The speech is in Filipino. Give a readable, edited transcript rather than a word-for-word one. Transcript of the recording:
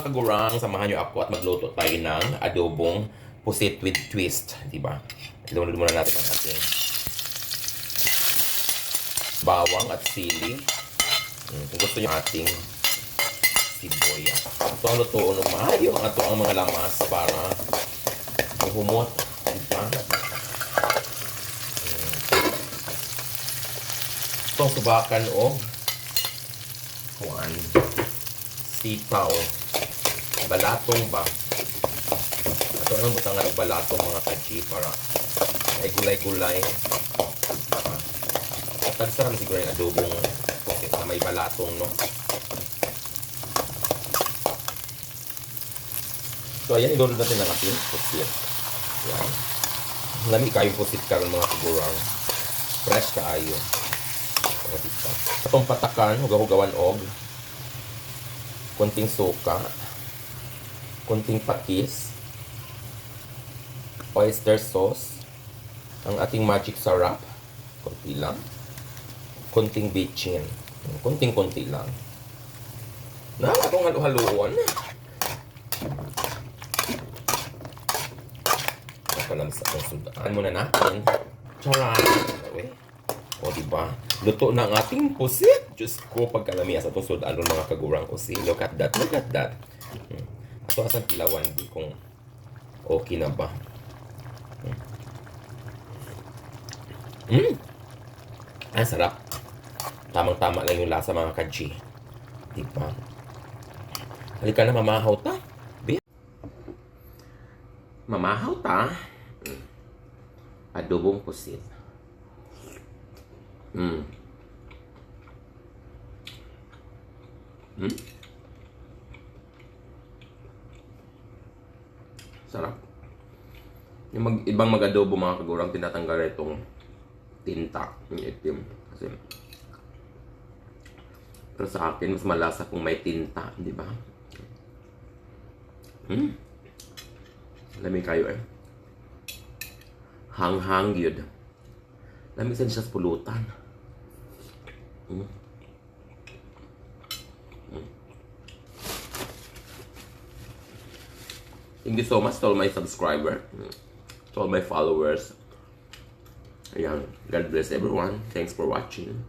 Kagurang, samahan nyo ako at magluto tayo ng adobong pusit with twist, di ba? Ilunod muna natin ang ating bawang at sili. Kung gusto nyo ating sibuyas. Ito ang lutoon ng maayo. Ito ang mga lamas para humot. Diba? Ito ang subakan o sitaw. Balatong ba? Ito ang butangan ng balatong mga kaji para ay gulay-gulay. Tagsarang siguro yung adobong pusit na may balatong, no? So, ayan, ilunod natin ang ating pusit. Ayan. Lami kayong pusit karon mga kagurang. Fresh kaayo. Itong patakan, hugaw-hugawan og konting suka, konting patis, oyster sauce, ang ating magic sarap, konti lang, konting bitchin, konting-konti lang. Na, itong halu-haluan. Nakalamsa ang sudaan muna natin. Charan! O, diba? Luto na ang ating pusit. Diyos ko, pagkalami sa itong sudaan ng mga kagurang usi. Look at that, look at that. Ito asang pilawan, di kung okay na ba. Ang sarap. Tamang-tama lang yung lasa mga kaji. Diba? Halika na, mamahaw ta. Mamahaw ta. Adobong pusit. Sarap. Yung ibang mag-adobo mga kagurang tinatanggal itong tinta, yung itim. Kasi pero sa akin mas malasa kung may tinta, di ba? Lamig kayo eh. Hang-hang yun. Lamig sa siya sa pulutan. Thank you so much to all my subscribers, to all my followers. Ayan. God bless everyone. Thanks for watching.